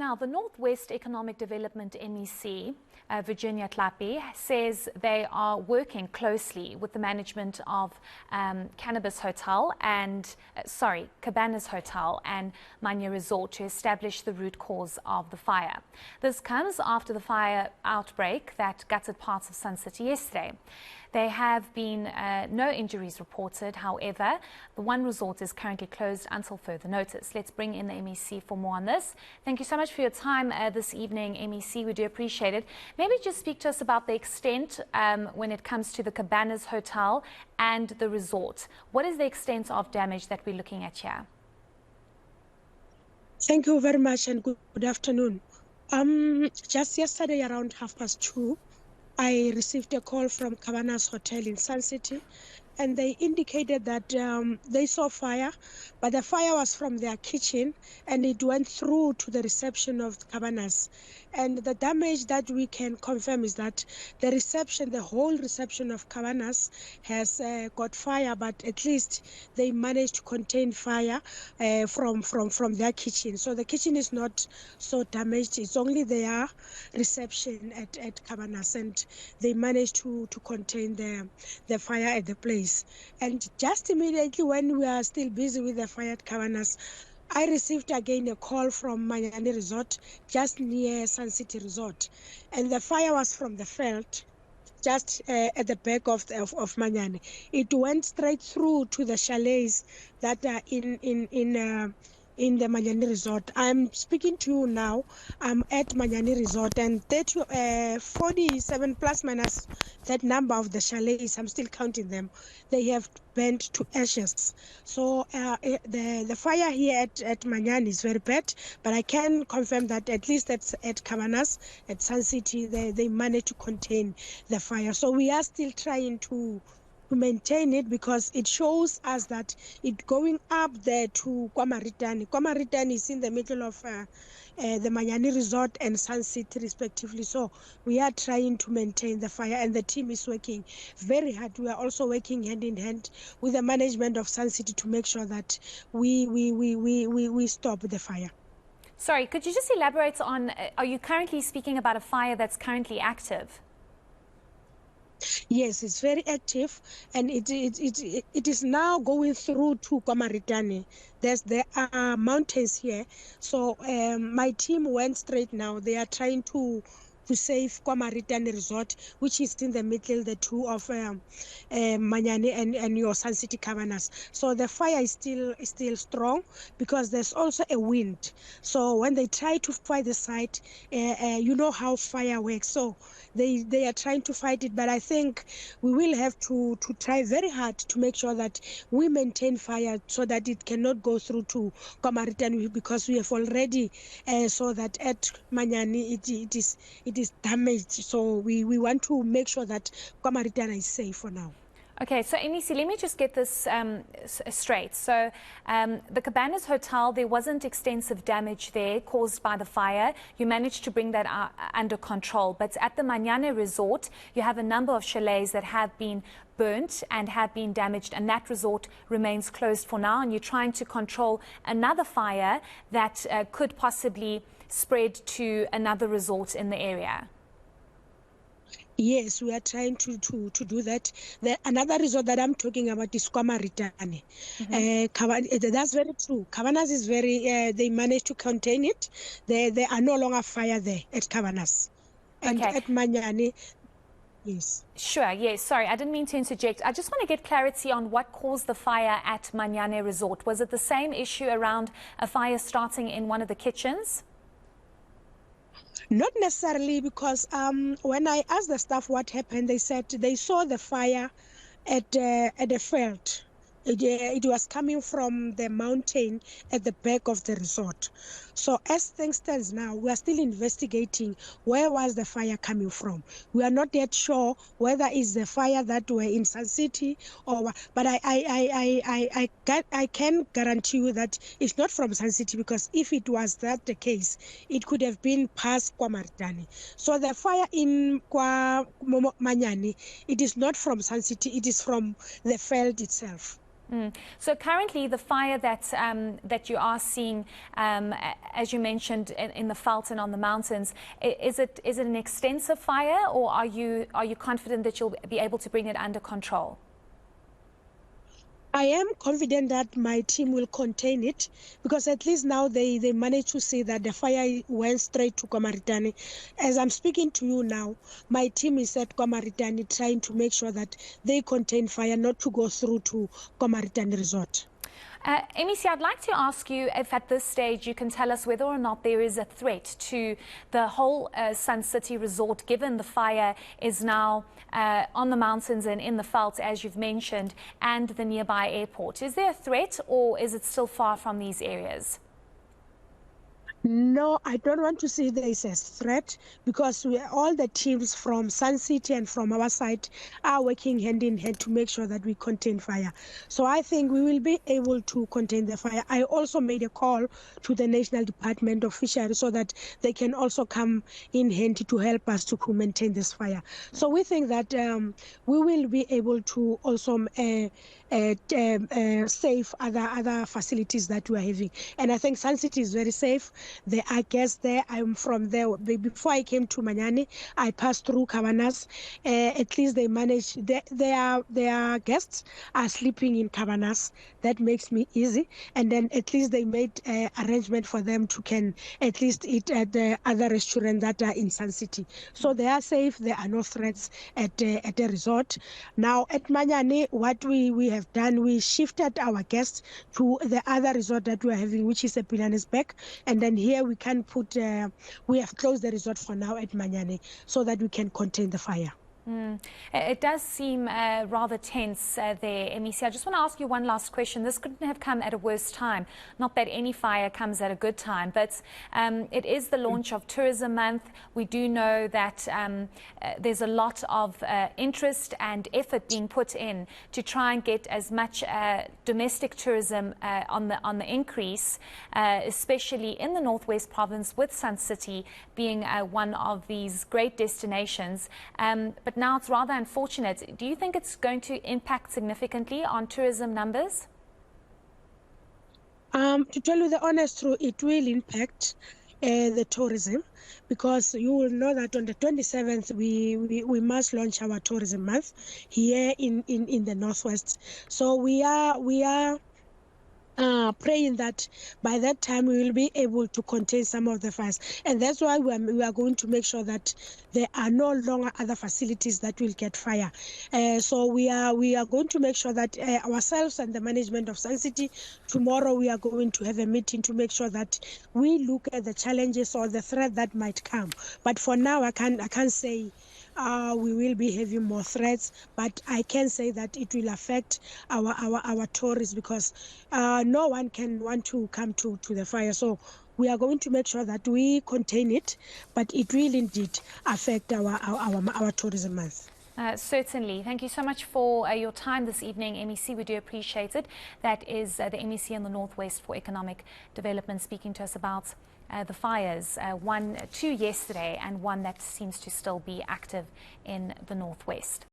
Now, the West Economic Development MEC, Virginia Tlhapi, says they are working closely with the management of Cabanas Hotel and Manyane Resort to establish the root cause of the fire. This comes after the fire outbreak that gutted parts of Sun City yesterday. There have been no injuries reported. However, the one resort is currently closed until further notice. Let's bring in the MEC for more on this. Thank you so much for your time this evening, MEC. We do appreciate it. Maybe just speak to us about the extent when it comes to the Cabanas Hotel and the resort. What is the extent of damage that we're looking at here? Thank you very much and good afternoon. Just yesterday around 2:30, I received a call from Cabanas Hotel in Sun City, and they indicated that they saw fire, but the fire was from their kitchen and it went through to the reception of Cabanas. And the damage that we can confirm is that the whole reception of Cabanas has got fire, but at least they managed to contain fire from their kitchen. So the kitchen is not so damaged. It's only their reception at Cabanas, and they managed to contain the fire at the place. And just immediately when we are still busy with the fire at Cabanas, I received again a call from Manyane Resort, just near Sun City Resort. And the fire was from the field, just at the back of Manyane. It went straight through to the chalets that are in the Manyane Resort. I'm speaking to you now. I'm at Manyane Resort, and 47 plus minus that number of the chalets, I'm still counting them, they have burnt to ashes. So the fire here at Manyane is very bad, but I can confirm that at least at Cabanas, at Sun City, they managed to contain the fire. So we are still trying to maintain it, because it shows us that it going up there to Kwamaritani. Kwamaritani is in the middle of the Manyane Resort and Sun City respectively. So we are trying to maintain the fire, and the team is working very hard. We are also working hand in hand with the management of Sun City to make sure that we stop the fire. Sorry, could you just elaborate on, are you currently speaking about a fire that's currently active? Yes, it's very active, and it is now going through to Kwamaritani. There are mountains here, so my team went straight now. They are trying to save Kwamaritani Resort, which is in the middle, the two of Manyane and your Sun City Cabanas. So the fire is still strong, because there's also a wind. So when they try to fight the site, you know how fire works. So they are trying to fight it, but I think we will have to try very hard to make sure that we maintain fire so that it cannot go through to Kwamaritani, because we have already saw that at Manyane it is damaged. So we want to make sure that Kwamaritani is safe for now. Okay, so MEC, let me just get this straight. So the Cabanas Hotel, there wasn't extensive damage there caused by the fire. You managed to bring that under control. But at the Manyane Resort, you have a number of chalets that have been burnt and have been damaged, and that resort remains closed for now. And you're trying to control another fire that could possibly spread to another resort in the area. Yes, we are trying to do that. Another resort that I'm talking about is Kwamaritani. That's very true. Cabanas is very, they managed to contain it. There are no longer fire there at Cabanas. And at Manyane, yes. Sure, yes. Sorry, I didn't mean to interject. I just want to get clarity on what caused the fire at Manyane Resort. Was it the same issue around a fire starting in one of the kitchens? Not necessarily, because when I asked the staff what happened, they said they saw the fire at the field. It was coming from the mountain at the back of the resort. So as things stand now, we are still investigating where was the fire coming from. We are not yet sure whether it's the fire that were in Sun City or, but I can guarantee you that it's not from Sun City, because if it was that the case, it could have been past Kwamaritani. So the fire in Manyane, it is not from Sun City, it is from the field itself. So currently, the fire that you are seeing, as you mentioned, in the veld and on the mountains, is it an extensive fire, or are you confident that you'll be able to bring it under control? I am confident that my team will contain it, because at least now they managed to see that the fire went straight to KwaMaritani. As I'm speaking to you now, my team is at KwaMaritani trying to make sure that they contain fire, not to go through to KwaMaritani Resort. MEC, I'd like to ask you if at this stage you can tell us whether or not there is a threat to the whole Sun City Resort, given the fire is now on the mountains and in the veld, as you've mentioned, and the nearby airport. Is there a threat, or is it still far from these areas? No, I don't want to see this as a threat, because all the teams from Sun City and from our side are working hand in hand to make sure that we contain fire. So I think we will be able to contain the fire. I also made a call to the National Department of Fisheries so that they can also come in handy to help us to maintain this fire. So we think that we will be able to also save other facilities that we are having. And I think Sun City is very safe. There are guests there. I'm from there. Before I came to Manyane, I passed through Cabanas. At least they manage. Their guests are sleeping in Cabanas. That makes me easy. And then at least they made arrangement for them to can at least eat at the other restaurants that are in Sun City. So they are safe. There are no threats at the resort. Now at Manyane, what we have done, we shifted our guests to the other resort that we are having, which is a Johannesburg. And then here we can put, we have closed the resort for now at Manyane so that we can contain the fire. It does seem rather tense there, MEC. I just want to ask you one last question. This couldn't have come at a worse time. Not that any fire comes at a good time, but it is the launch of Tourism Month. We do know that there's a lot of interest and effort being put in to try and get as much domestic tourism on the increase, especially in the Northwest Province, with Sun City being one of these great destinations. But now it's rather unfortunate. Do you think it's going to impact significantly on tourism numbers? To tell you the honest truth, it will impact the tourism, because you will know that on the 27th we must launch our tourism month here in the Northwest. So we are praying that by that time we will be able to contain some of the fires, and that's why we are going to make sure that there are no longer other facilities that will get fire. So we are going to make sure that ourselves and the management of Sun City, tomorrow we are going to have a meeting to make sure that we look at the challenges or the threat that might come. But for now, I can't say we will be having more threats, but I can say that it will affect our tourists, because no one can want to come to the fire. So we are going to make sure that we contain it, but it will indeed affect our tourism month. Certainly. Thank you so much for your time this evening, MEC. We do appreciate it. That is the MEC in the Northwest for Economic Development, speaking to us about the fires, two yesterday and one that seems to still be active in the Northwest.